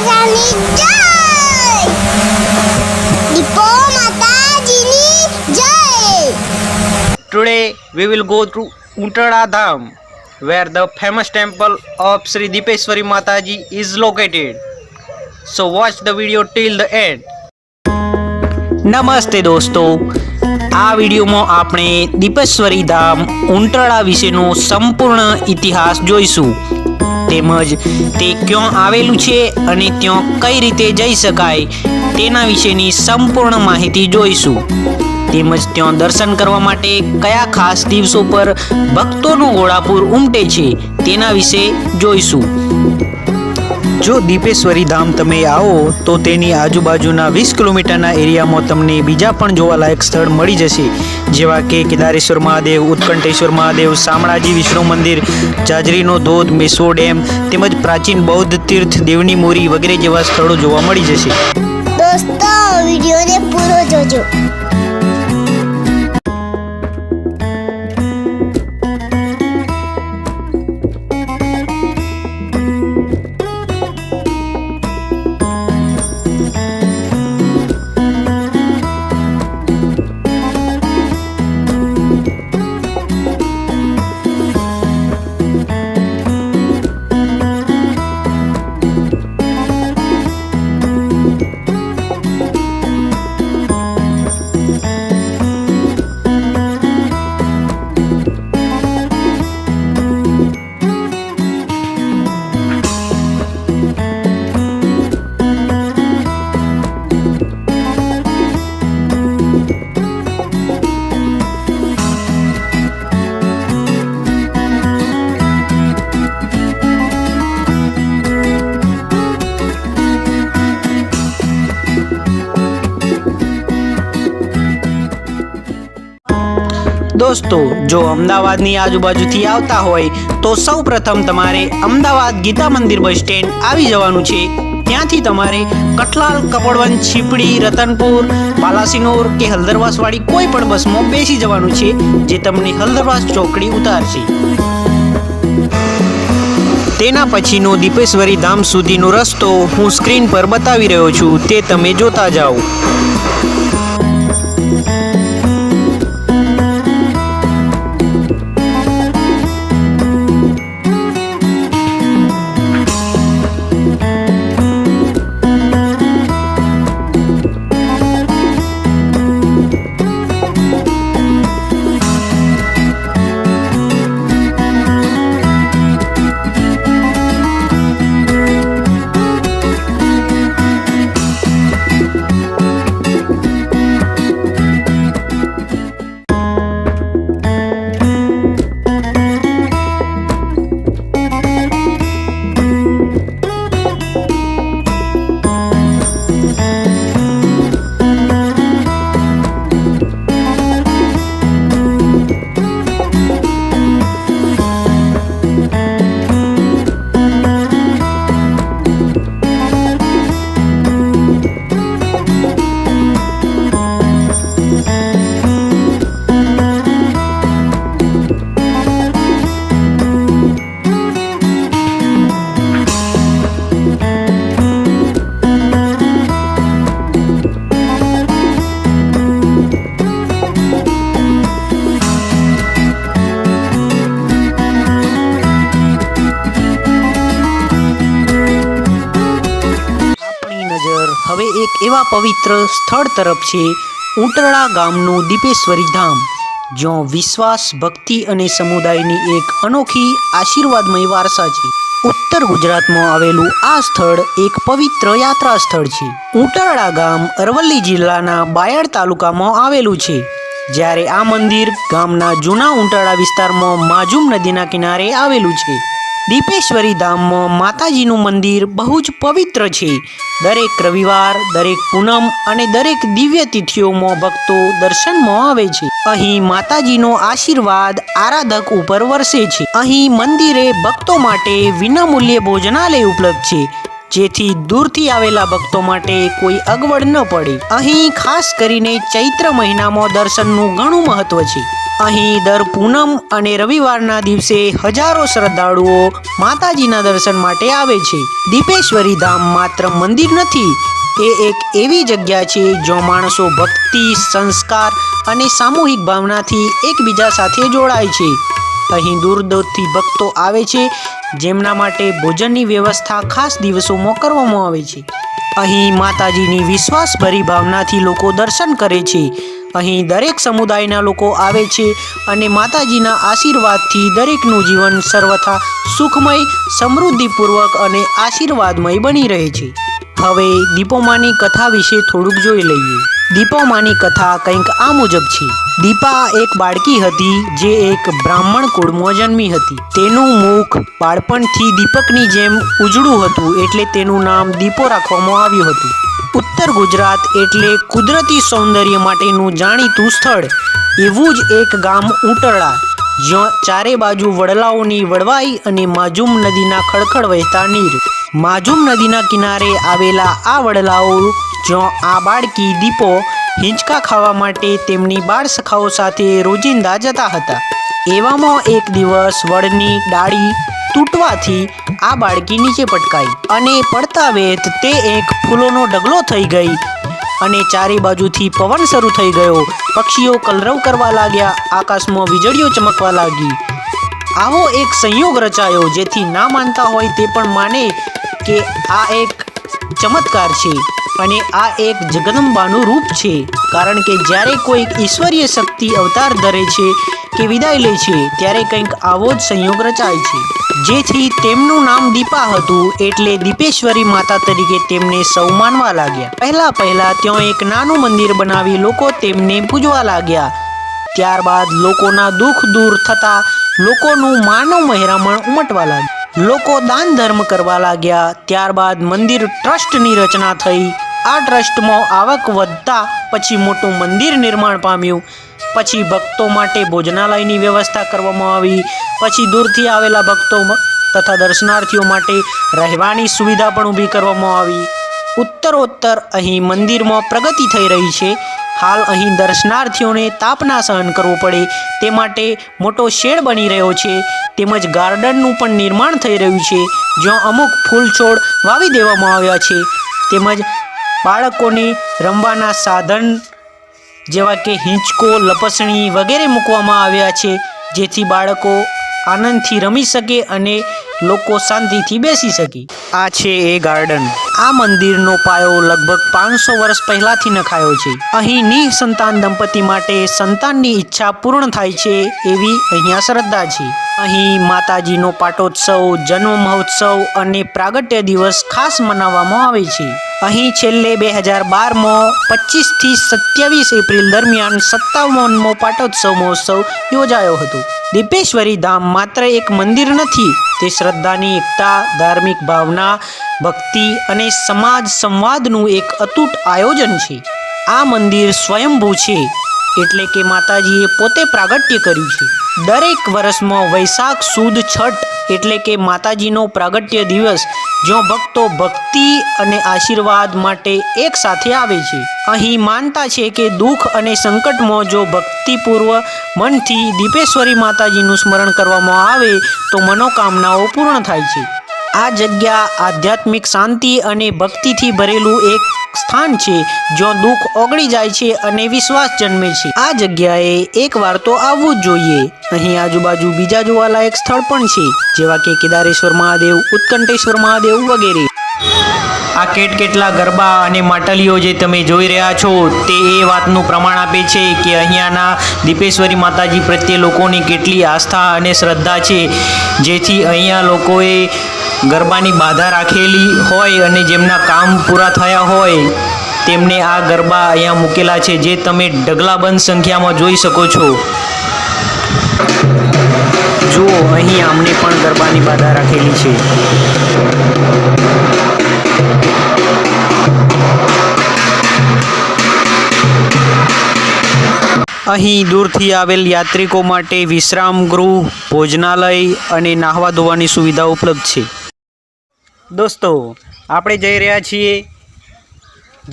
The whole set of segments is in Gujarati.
રાજાની જય, દીપો માતાજીની જય. Today we will go to Untada Dham, where the famous temple of Sri Deepeshwari Mataji is located. So watch the video till the end. નમસ્તે દોસ્તો, આ વિડીયોમાં આપણે દીપેશ્વરી ધામ ઉંટરળા વિશેનો સંપૂર્ણ ઇતિહાસ જોઈશું, તેમજ તે ક્યાં આવેલું છે અને ત્યાં કઈ રીતે જઈ શકાય તેના વિશેની સંપૂર્ણ માહિતી જોઈશું. તેમજ ત્યાં દર્શન કરવા માટે કયા ખાસ દિવસો પર ભક્તોનું ઘોડાપૂર ઉમટે છે તેના વિશે જોઈશું. જો દીપેશ્વરી ધામ તમે આવો તો તેની આજુબાજુના 20 કિલોમીટરના એરિયામાં તમને બીજા પણ જોવાલાયક સ્થળ મળી જશે, જેવા કે કેદારેશ્વર મહાદેવ, ઉત્કંઠેશ્વર મહાદેવ, શામળાજી વિષ્ણુ મંદિર, જાજરીનો ધોધ, મેસો ડેમ તેમજ પ્રાચીન બૌદ્ધ તીર્થ દેવની મોરી વગેરે જેવા સ્થળો જોવા મળી જશે. દોસ્તો, વિડીયોને પૂરો જોજો. દોસ્તો, જો અમદાવાદની આજુબાજુથી આવતા હોય તો સૌ પ્રથમ તમારે અમદાવાદ ગીતા મંદિર બસ સ્ટેન્ડ આવી જવાનું છે. ત્યાંથી તમારે કઠલાલ, કપડવંજ, છીપડી, રતનપુર, પાલાસિનોર કે હલદરવાસ વાળી કોઈ પણ બસમાં બેસી જવાનું છે, જે તમને હલદરવાસ ચોકડી ઉતારશે. તેના પછીનો દીપેશ્વરી ધામ સુધીનો રસ્તો હું સ્ક્રીન પર બતાવી રહ્યો છું, તે તમે જોતા જાઓ. હવે એક એવા પવિત્ર સ્થળ તરફ છે, ઉંટરળા ગામનું દીપેશ્વરી ધામ, જ્યાં વિશ્વાસ, ભક્તિ અને સમુદાયની એક અનોખી આશીર્વાદમય વારસા છે. ઉત્તર ગુજરાતમાં આવેલું આ સ્થળ એક પવિત્ર યાત્રા સ્થળ છે. ઉંટરળા ગામ અરવલ્લી જિલ્લાના બાયડ તાલુકામાં આવેલું છે, જ્યારે આ મંદિર ગામના જૂના ઉંટરળા વિસ્તારમાં માજુમ નદીના કિનારે આવેલું છે. દીપેશ્વરી ધામમાં માતાજીનું મંદિર બહુ જ પવિત્ર છે. દરેક રવિવાર, દરેક પૂનમ અને દરેક દિવ્ય તિથિઓમાં ભક્તો દર્શનમાં આવે છે. અહીં માતાજીનો આશીર્વાદ આરાધક ઉપર વરસે છે. અહીં મંદિરે ભક્તો માટે વિનામૂલ્યે ભોજનાલય ઉપલબ્ધ છે, જેથી દૂરથી આવેલા ભક્તો માટે કોઈ અગવડ ન પડે. અહીં ખાસ કરીને ચૈત્ર મહિનામાં દર્શનનું ઘણું મહત્વ છે. અહીં દર પૂનમ અને રવિવારના દિવસે હજારો શ્રદ્ધાળુઓ માતાજીના દર્શન માટે આવે છે. દીપેશ્વરી ધામ માત્ર મંદિર નથી, એ એક એવી જગ્યા છે જ્યાં માણસો ભક્તિ, સંસ્કાર અને સામૂહિક ભાવનાથી એકબીજા સાથે જોડાય છે. અહીં દૂર દૂરથી ભક્તો આવે છે, જેમના માટે ભોજનની વ્યવસ્થા ખાસ દિવસોમાં કરવામાં આવે છે. અહીં માતાજીની વિશ્વાસભરી ભાવનાથી લોકો દર્શન કરે છે. અહીં દરેક સમુદાયના લોકો આવે છે અને માતાજીના આશીર્વાદથી દરેકનું જીવન સર્વથા સુખમય, સમૃદ્ધિપૂર્વક અને આશીર્વાદમય બની રહે છે. હવે દીપોમાની કથા વિશે થોડુંક જોઈ લઈએ. દીપોમાની કથા કંઈક આ મુજબ છે. દીપા એક બાળકી હતી જે એક બ્રાહ્મણ કુળમાં જન્મી હતી. તેનું મુખ બાળપણથી દીપકની જેમ ઉજળું હતું, એટલે તેનું નામ દીપો રાખવામાં આવ્યું હતું. ઉત્તર ગુજરાત એટલે કુદરતી સૌંદર્ય માટેનું જાણીતું સ્થળ. એવું જ એક ગામ ઉંટરળા, જ્યાં ચારે બાજુ વડલાઓની વડવાઈ અને માજુમ નદીના ખળખળ વહેતા નીર. માજુમ નદીના કિનારે આવેલા આ વડલાઓ જ્યાં આ બાળકી દીપો હિંચકા ખાવા માટે તેમની બાળ સખાઓ સાથે રોજિંદા જતા હતા. એવામાં એક દિવસ વડની ડાળી તૂટવાથી આ બાળકી નીચે પટકાઈ અને પડતા વેત તે એક ફૂલોનો ઢગલો થઈ ગઈ અને ચારે બાજુથી પવન શરૂ થઈ ગયો. પક્ષીઓ કલરવ કરવા લાગ્યા, આકાશમાં વીજળીઓ ચમકવા લાગી. આવો એક સંયોગ રચાયો, જેથી ના માનતા હોય તે પણ માને કે આ એક ચમત્કાર છે અને આ એક જગદંબાનું રૂપ છે. કારણ કે જ્યારે કોઈક ઈશ્વરીય શક્તિ અવતાર ધરે છે કે વિદાય લે છે, ત્યારે કંઈક આવો જ સંયોગ રચાય છે. જેથી તેમનું નામ દીપા હતું, એટલે દીપેશ્વરી માતા તરીકે તેમને સૌ માનવા લાગ્યા. પહેલા ત્યાં એક નાનું મંદિર બનાવી લોકો તેમને પૂજવા લાગ્યા. ત્યારબાદ લોકોના દુઃખ દૂર થતા લોકોનું માનવ મહેરામણ ઉમટવા લાગ્યું. લોકો દાન ધર્મ કરવા લાગ્યા. ત્યારબાદ મંદિર ટ્રસ્ટની રચના થઈ. આ ટ્રસ્ટમાં આવક વધતા પછી મોટું મંદિર નિર્માણ પામ્યું. પછી ભક્તો માટે ભોજનાલયની વ્યવસ્થા કરવામાં આવી. પછી દૂરથી આવેલા ભક્તો તથા દર્શનાર્થીઓ માટે રહેવાની સુવિધા પણ ઊભી કરવામાં આવી. ઉત્તરોત્તર અહીં મંદિરમાં પ્રગતિ થઈ રહી છે. હાલ અહીં દર્શનાર્થીઓને તાપ ના સહન કરવો પડે તે માટે મોટો શેડ બની રહ્યો છે, તેમજ ગાર્ડનનું પણ નિર્માણ થઈ રહ્યું છે, જ્યાં અમુક ફૂલ છોડ વાવી દેવામાં આવ્યા છે. તેમજ બાળકોને રમવાના સાધન જેવા કે હિંચકો, લપસણી વગેરે મૂકવામાં આવ્યા છે, જેથી બાળકો આનંદથી રમી શકે અને લોકો શાંતિથી બેસી શકે. આ છે એ ગાર્ડન. આ મંદિરનો પાયો લગભગ 500 વર્ષ પહેલાથી નખાયો છે. અહીં નિસંતાન દંપતી માટે સંતાનની ઈચ્છા પૂર્ણ થાય છે એવી અહીંયા શ્રદ્ધા છે. અહીં માતાજીનો પાટોત્સવ, જન્મ મહોત્સવ અને પ્રાગટ્ય દિવસ ખાસ મનાવવામાં આવે છે. અહીં છેલ્લે 2012માં 25 થી 27 એપ્રિલ દરમિયાન 57મો પાટોત્સવ મહોત્સવ યોજાયો હતો. દીપેશ્વરી ધામ માત્ર એક મંદિર નથી, તે શ્રદ્ધાની એકતા, ધાર્મિક ભાવના, ભક્તિ અને સમાજ સંવાદનું એક અતૂટ આયોજન છે. આ મંદિર સ્વયંભૂ છે, એટલે કે માતાજીએ પોતે પ્રાગટ્ય કર્યું છે. દરેક વર્ષમાં વૈશાખ સુદ છઠ એટલે કે માતાજીનો પ્રાગટ્ય દિવસ, જ્યાં ભક્તો ભક્તિ અને આશીર્વાદ માટે એક સાથે આવે છે. અહીં માનતા છે કે દુઃખ અને સંકટમાં જો ભક્તિપૂર્વ મનથી દીપેશ્વરી માતાજીનું સ્મરણ કરવામાં આવે તો મનોકામનાઓ પૂર્ણ થાય છે. આ જગ્યા આધ્યાત્મિક શાંતિ અને ભક્તિથી ભરેલું એક સ્થાન છે, જ્યાં દુઃખ ઓગળી જાય છે અને વિશ્વાસ જન્મે છે. આ જગ્યાએ એકવાર તો આવવું જ જોઈએ. અહીં આજુબાજુ બીજા જોવાલાયક સ્થળ પણ છે, જેવા કે કેદારેશ્વર મહાદેવ, ઉત્કંઠેશ્વર મહાદેવ વગેરે. આ કેટલા ગરબા અને માટલીઓ જે તમે જોઈ રહ્યા છો તે એ વાતનું પ્રમાણ આપે છે કે અહીંયાના દીપેશ્વરી માતાજી પ્રત્યે લોકોની કેટલી આસ્થા અને શ્રદ્ધા છે, જેથી અહીંયા લોકોએ ગરબાની બાધા રાખેલી હોય અને જેમના કામ પૂરા થયા હોય તેમને આ ગરબા અહીંયા મૂકેલા છે, જે તમે ઢગલાબંધ સંખ્યામાં જોઈ શકો છો. જુઓ, અહીં આમને પણ ગરબાની બાધા રાખેલી છે. અહીં દૂરથી આવેલ યાત્રિકો માટે વિશ્રામ ગૃહ, ભોજનાલય અને નાહવા ધોવાની સુવિધા ઉપલબ્ધ છે. દોસ્તો, આપણે જઈ રહ્યા છીએ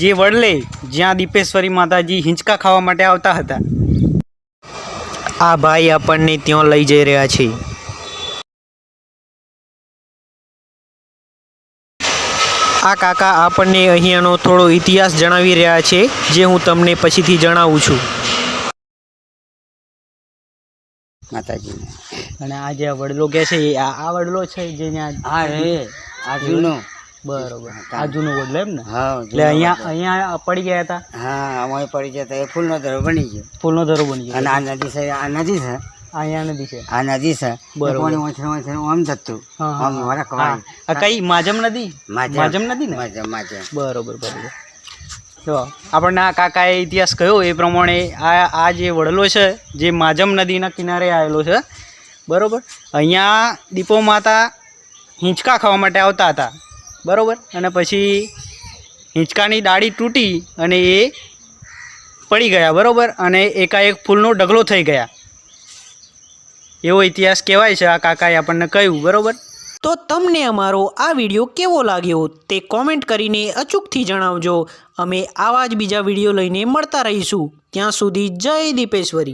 જે વડલે, જ્યાં દીપેશ્વરી માતાજી હિંચકા ખાવા માટે આવતા હતા. આ ભાઈ આપણને ત્યાં લઈ જઈ રહ્યા છે. આ કાકા આપણને અહીંયાનો થોડો ઇતિહાસ જણાવી રહ્યા છે, જે હું તમને પછીથી જણાવું છું. માતાજીને અને આ જે વડલો કે છે એ આ વડલો છે જે હા રે આ જૂનો બરોબર, આ જૂનો વડલો એમ ને? હા એટલે અહીંયા પડી ગયા હતા. હા અમારે પડી જતા એ ફૂલનો ધરો બની ગયો. ફૂલનો ધરો બની ગયો. અને આ નદી છે, આ નદી છે, અહીંયા નદી છે. આ નદી છે. બરોબર. પાણી ઓછે આમ જતું આમ વરખવાય. આ કઈ માજમ નદી? માજમ નદી ને? માજમ. બરોબર બરોબર. જો આપણને આ કાકાએ ઇતિહાસ કહ્યો એ પ્રમાણે આ જે વડલો છે જે માજમ નદીના કિનારે આવેલો છે. બરોબર. અહીંયા દીપો માતા હિંચકા ખાવા માટે આવતા હતા. બરોબર. અને પછી હિંચકાની ડાળી તૂટી અને એ પડી ગયા. બરોબર. અને એકાએક ફૂલનો ઢગલો થઈ ગયા, એવો ઇતિહાસ કહેવાય છે. આ કાકાએ આપણને કહ્યું. બરોબર. તો તમને અમારો આ વિડીયો કેવો લાગ્યો તે કોમેન્ટ કરીને અચૂકથી જણાવજો. અમે આવા જ બીજા વિડીયો લઈને મળતા રહીશું. ત્યાં સુધી જય દીપેશ્વરી.